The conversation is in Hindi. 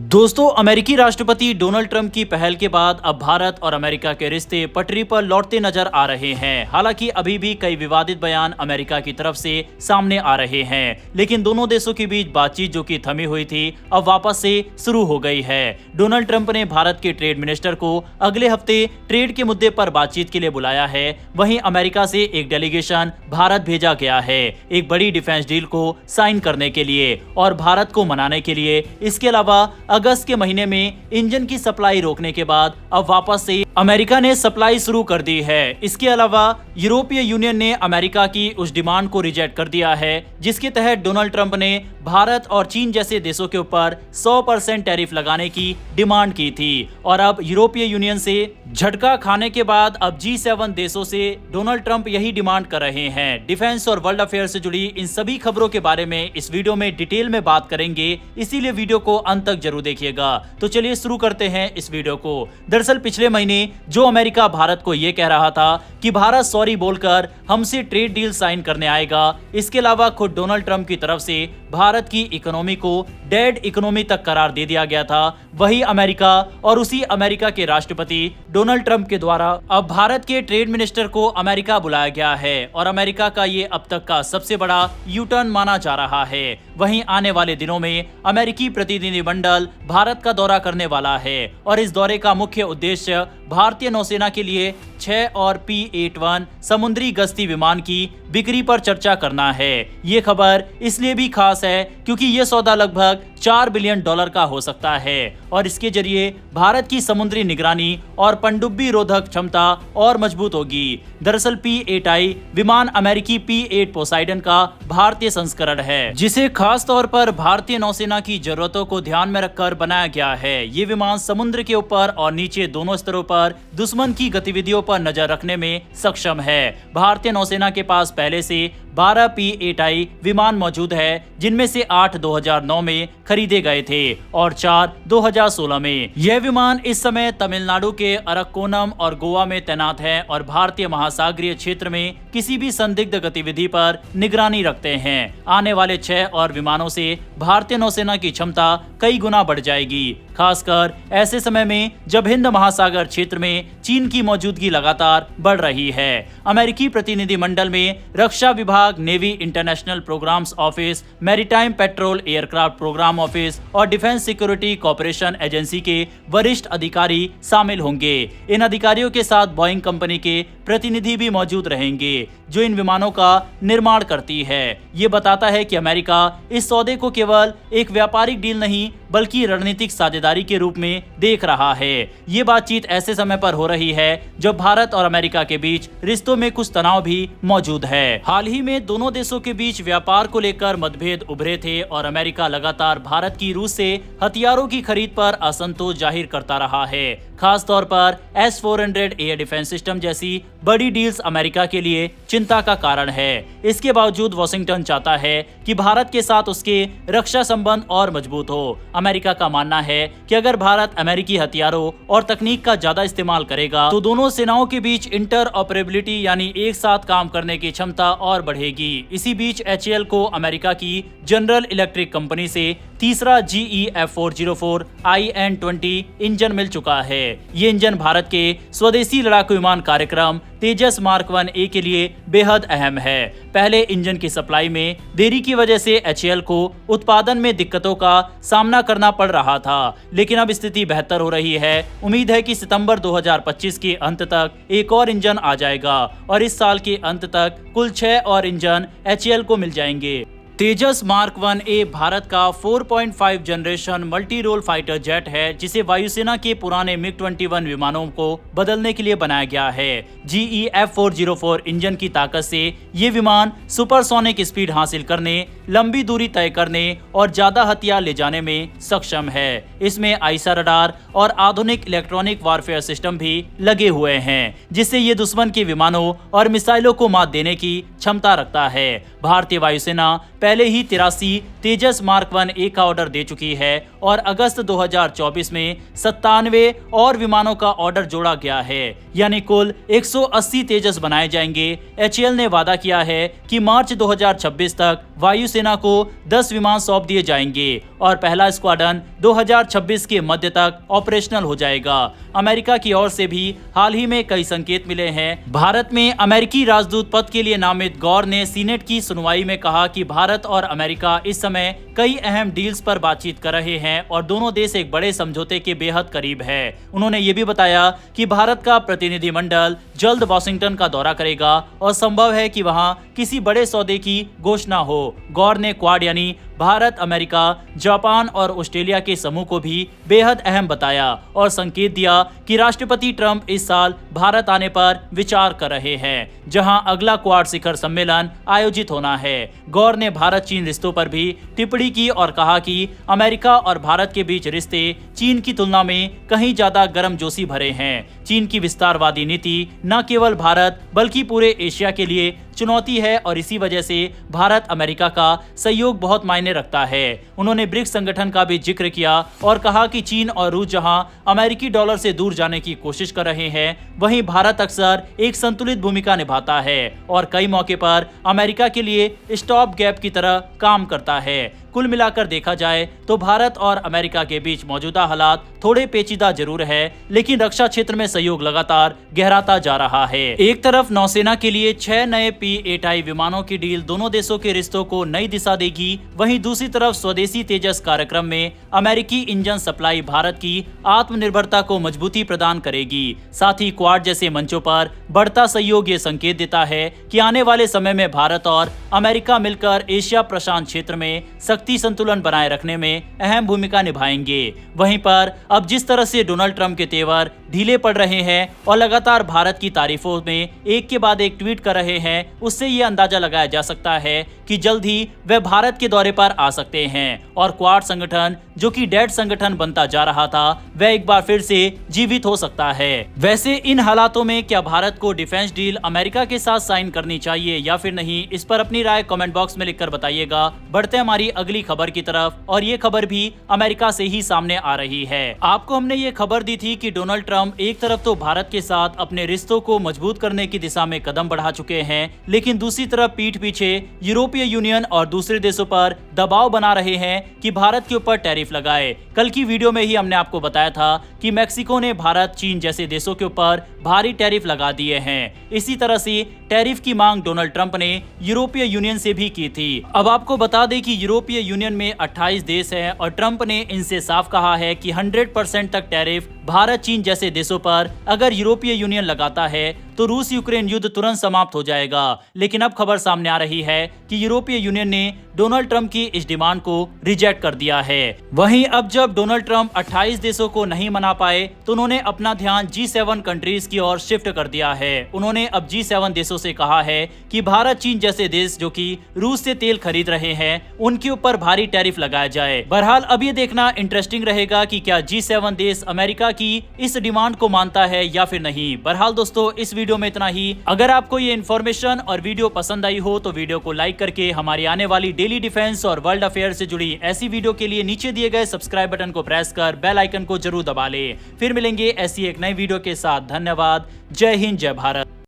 दोस्तों, अमेरिकी राष्ट्रपति डोनाल्ड ट्रंप की पहल के बाद अब भारत और अमेरिका के रिश्ते पटरी पर लौटते नजर आ रहे हैं। हालांकि अभी भी कई विवादित बयान अमेरिका की तरफ से सामने आ रहे हैं, लेकिन दोनों देशों के बीच बातचीत जो कि थमी हुई थी अब वापस से शुरू हो गई है। डोनाल्ड ट्रंप ने भारत के ट्रेड मिनिस्टर को अगले हफ्ते ट्रेड के मुद्दे पर बातचीत के लिए बुलाया है। वहीं अमेरिका से एक डेलीगेशन भारत भेजा गया है एक बड़ी डिफेंस डील को साइन करने के लिए और भारत को मनाने के लिए। इसके अलावा अगस्त के महीने में इंजन की सप्लाई रोकने के बाद अब वापस से अमेरिका ने सप्लाई शुरू कर दी है। इसके अलावा यूरोपीय यूनियन ने अमेरिका की उस डिमांड को रिजेक्ट कर दिया है जिसके तहत डोनाल्ड ट्रंप ने भारत और चीन जैसे देशों के ऊपर 100% टैरिफ लगाने की डिमांड की थी। और अब यूरोपीय यूनियन से झटका खाने के बाद अब G7 देशों से डोनाल्ड ट्रंप यही डिमांड कर रहे हैं। डिफेंस और वर्ल्ड अफेयर से जुड़ी इन सभी खबरों के बारे में इस वीडियो में डिटेल में बात करेंगे, इसीलिए वीडियो को अंत तक जरूर देखिएगा। तो चलिए शुरू करते हैं इस वीडियो को। दरअसल पिछले महीने जो अमेरिका भारत को ये कह रहा था कि भारत सॉरी बोलकर हमसे ट्रेड डील साइन करने आएगा, इसके अलावा खुद डोनाल्ड ट्रंप की तरफ से भारत की इकोनॉमी को डेड इकोनॉमी तक करार दे दिया गया था। वही अमेरिका और उसी अमेरिका के राष्ट्रपति डोनाल्ड ट्रंप के द्वारा अब भारत के ट्रेड मिनिस्टर को अमेरिका बुलाया गया है और अमेरिका का ये अब तक का सबसे बड़ा यू टर्न माना जा रहा है। वहीं आने वाले दिनों में अमेरिकी प्रतिनिधिमंडल भारत का दौरा करने वाला है और इस दौरे का मुख्य उद्देश्य भारतीय नौसेना के लिए 6 और P-81 समुद्री गश्ती विमान की बिक्री पर चर्चा करना है। ये खबर इसलिए भी खास है क्योंकि ये सौदा लगभग $4 बिलियन का हो सकता है और इसके जरिए भारत की समुद्री निगरानी और पनडुब्बी रोधक क्षमता और मजबूत होगी। दरअसल P-8I विमान अमेरिकी P-8 पोसाइडन का भारतीय संस्करण है जिसे खास तौर पर भारतीय नौसेना की जरूरतों को ध्यान में रखकर बनाया गया है। ये विमान समुद्र के ऊपर और नीचे दोनों स्तरों पर दुश्मन की गतिविधियों पर नजर रखने में सक्षम है। भारतीय नौसेना के पास पहले से 12 P-8I विमान मौजूद है जिनमें से 8 2009 में खरीदे गए थे और 4 2016 में। यह विमान इस समय तमिलनाडु के अरक्कोनम और गोवा में तैनात है और भारतीय महासागरीय क्षेत्र में किसी भी संदिग्ध गतिविधि पर निगरानी रखते हैं। आने वाले 6 और विमानों से भारतीय नौसेना की क्षमता कई गुना बढ़ जाएगी, खासकर ऐसे समय में जब हिंद महासागर क्षेत्र में चीन की मौजूदगी लगातार बढ़ रही है। अमेरिकी प्रतिनिधिमंडल में रक्षा विभाग, Navy International Programs Office, Maritime Patrol Aircraft Program Office और डिफेंस सिक्योरिटी कॉर्पोरेशन एजेंसी के वरिष्ठ अधिकारी शामिल होंगे। इन अधिकारियों के साथ बोइंग कंपनी के प्रतिनिधि भी मौजूद रहेंगे जो इन विमानों का निर्माण करती है। ये बताता है कि अमेरिका इस सौदे को केवल एक व्यापारिक डील नहीं बल्कि रणनीतिक साझेदारी के रूप में देख रहा है। ये बातचीत ऐसे समय पर हो रही है जब भारत और अमेरिका के बीच रिश्तों में कुछ तनाव भी मौजूद है। हाल ही में दोनों देशों के बीच व्यापार को लेकर मतभेद उभरे थे और अमेरिका लगातार भारत की रूस से हथियारों की खरीद पर असंतोष जाहिर करता रहा है। खास तौर पर S-400 एयर डिफेंस सिस्टम जैसी बड़ी डील्स अमेरिका के लिए चिंता का कारण है। इसके बावजूद वॉशिंगटन चाहता है कि भारत के साथ उसके रक्षा संबंध और मजबूत हो। अमेरिका का मानना है कि अगर भारत अमेरिकी हथियारों और तकनीक का ज्यादा इस्तेमाल करेगा तो दोनों सेनाओं के बीच इंटरऑपरेबिलिटी यानी एक साथ काम करने की क्षमता और बढ़ेगी। इसी बीच HAL को अमेरिका की जनरल इलेक्ट्रिक कंपनी से तीसरा GE F404 IN-20 इंजन मिल चुका है। ये इंजन भारत के स्वदेशी लड़ाकू विमान कार्यक्रम तेजस मार्क 1A के लिए बेहद अहम है। पहले इंजन की सप्लाई में देरी की वजह से HAL को उत्पादन में दिक्कतों का सामना करना पड़ रहा था, लेकिन अब स्थिति बेहतर हो रही है। उम्मीद है कि सितंबर 2025 के अंत तक एक और इंजन आ जाएगा और इस साल के अंत तक कुल 6 और इंजन HAL को मिल जाएंगे। तेजस मार्क 1A भारत का 4.5 generation multi role fighter jet है जिसे वायुसेना के पुराने MiG-21 विमानों को बदलने के लिए बनाया गया है। GE F404 इंजन की ताकत से ये विमान सुपरसोनिक स्पीड हासिल करने, लंबी दूरी तय करने और ज्यादा हथियार ले जाने में सक्षम है। इसमें आईसा रडार और आधुनिक इलेक्ट्रॉनिक वारफेयर सिस्टम भी लगे हुए हैं जिससे ये दुश्मन के विमानों और मिसाइलों को मात देने की क्षमता रखता है। भारतीय वायुसेना पहले ही 83 तेजस मार्क 1A का ऑर्डर दे चुकी है और अगस्त 2024 में 97 और विमानों का ऑर्डर जोड़ा गया है, यानी कुल 180 तेजस बनाए जाएंगे। HAL ने वादा किया है कि मार्च 2026 तक वायुसेना को 10 विमान सौंप दिए जाएंगे और पहला स्क्वाड्रन 2026 के मध्य तक ऑपरेशनल हो जाएगा। अमेरिका की ओर से भी हाल ही में कई संकेत मिले हैं। भारत में अमेरिकी राजदूत पद के लिए नामित गौर ने सीनेट की सुनवाई में कहा कि भारत और अमेरिका इस समय कई अहम डील्स पर बातचीत कर रहे हैं और दोनों देश एक बड़े समझौते के बेहद करीब है। उन्होंने ये भी बताया कि भारत का प्रतिनिधिमंडल जल्द वाशिंगटन का दौरा करेगा और संभव है कि वहां किसी बड़े सौदे की घोषणा हो। गौर ने क्वाड यानी भारत, अमेरिका, जापान और ऑस्ट्रेलिया के समूह को भी बेहद अहम बताया और संकेत दिया कि राष्ट्रपति ट्रंप इस साल भारत आने पर विचार कर रहे हैं, जहां अगला क्वाड शिखर सम्मेलन आयोजित होना है। गौर ने भारत चीन रिश्तों पर भी टिप्पणी की और कहा कि अमेरिका और भारत के बीच रिश्ते चीन की तुलना में कहीं ज्यादा गर्मजोशी भरे हैं। चीन की विस्तारवादी नीति न केवल भारत बल्कि पूरे एशिया के लिए चुनौती है और इसी वजह से भारत अमेरिका का सहयोग बहुत मायने रखता है। उन्होंने ब्रिक्स संगठन का भी जिक्र किया और कहा कि चीन और रूस जहां अमेरिकी डॉलर से दूर जाने की कोशिश कर रहे हैं, वहीं भारत अक्सर एक संतुलित भूमिका निभाता है और कई मौके पर अमेरिका के लिए स्टॉप गैप की तरह काम करता है। कुल मिलाकर देखा जाए तो भारत और अमेरिका के बीच मौजूदा हालात थोड़े पेचीदा जरूर है, लेकिन रक्षा क्षेत्र में सहयोग लगातार गहराता जा रहा है। एक तरफ नौसेना के लिए 6 नए P-8I विमानों की डील दोनों देशों के रिश्तों को नई दिशा देगी, वहीं दूसरी तरफ स्वदेशी तेजस कार्यक्रम में अमेरिकी इंजन सप्लाई भारत की आत्मनिर्भरता को मजबूती प्रदान करेगी। साथ ही क्वाड जैसे मंचों पर बढ़ता सहयोग ये संकेत देता है कि आने वाले समय में भारत और अमेरिका मिलकर एशिया प्रशांत क्षेत्र में शक्ति संतुलन बनाए रखने में अहम भूमिका निभाएंगे। वहीं पर अब जिस तरह से डोनाल्ड ट्रंप के तेवर ढीले पड़ रहे हैं और लगातार भारत की तारीफों में एक के बाद एक ट्वीट कर रहे हैं, उससे ये अंदाजा लगाया जा सकता है कि जल्द ही वे भारत के दौरे पर आ सकते हैं और क्वाड संगठन जो कि डेड संगठन बनता जा रहा था, वह एक बार फिर से जीवित हो सकता है। वैसे इन हालातों में क्या भारत को डिफेंस डील अमेरिका के साथ साइन करनी चाहिए या फिर नहीं, इस पर अपनी राय कमेंट बॉक्स में लिखकर बताइएगा। बढ़ते हैं हमारी अगली खबर की तरफ और ये खबर भी अमेरिका से ही सामने आ रही है। आपको हमने ये खबर दी थी कि डोनाल्ड ट्रंप एक तरफ तो भारत के साथ अपने रिश्तों को मजबूत करने की दिशा में कदम बढ़ा चुके हैं, लेकिन दूसरी तरफ पीठ पीछे यूरोपीय यूनियन और दूसरे देशों पर दबाव बना रहे हैं कि भारत के ऊपर टैरिफ लगाए। कल की वीडियो में ही हमने आपको बताया था कि मैक्सिको ने भारत, चीन जैसे देशों के ऊपर भारी टैरिफ लगा दिए हैं। इसी तरह से टैरिफ की मांग डोनाल्ड ट्रंप ने यूरोपीय यूनियन से भी की थी। अब आपको बता दें कि यूरोपीय यूनियन में 28 देश हैं और ट्रंप ने इनसे साफ कहा है कि 100% तक टैरिफ भारत, चीन जैसे देशों पर अगर यूरोपीय यूनियन लगाता है तो रूस यूक्रेन युद्ध तुरंत समाप्त हो जाएगा। लेकिन अब खबर सामने आ रही है कि यूरोपीय यूनियन ने डोनाल्ड ट्रंप की इस डिमांड को रिजेक्ट कर दिया है। वहीं अब जब डोनाल्ड ट्रंप 28 देशों को नहीं मना पाए तो उन्होंने अपना ध्यान G7 कंट्रीज की ओर शिफ्ट कर दिया है। उन्होंने अब G7 देशों से कहा है कि भारत, चीन जैसे देश जो कि रूस से तेल खरीद रहे हैं, उनके ऊपर भारी टैरिफ लगाया जाए। बहरहाल अब ये देखना इंटरेस्टिंग रहेगा कि क्या G7 देश अमेरिका की इस डिमांड को मानता है या फिर नहीं। बहरहाल दोस्तों, इस वीडियो में इतना ही। अगर आपको ये इन्फॉर्मेशन और वीडियो पसंद आई हो तो वीडियो को लाइक करके हमारी आने वाली डेली डिफेंस और वर्ल्ड अफेयर से जुड़ी ऐसी वीडियो के लिए नीचे दिए गए सब्सक्राइब बटन को प्रेस कर बेल आइकन को जरूर दबा ले। फिर मिलेंगे ऐसी एक नई वीडियो के साथ। धन्यवाद। जय हिंद, जय भारत।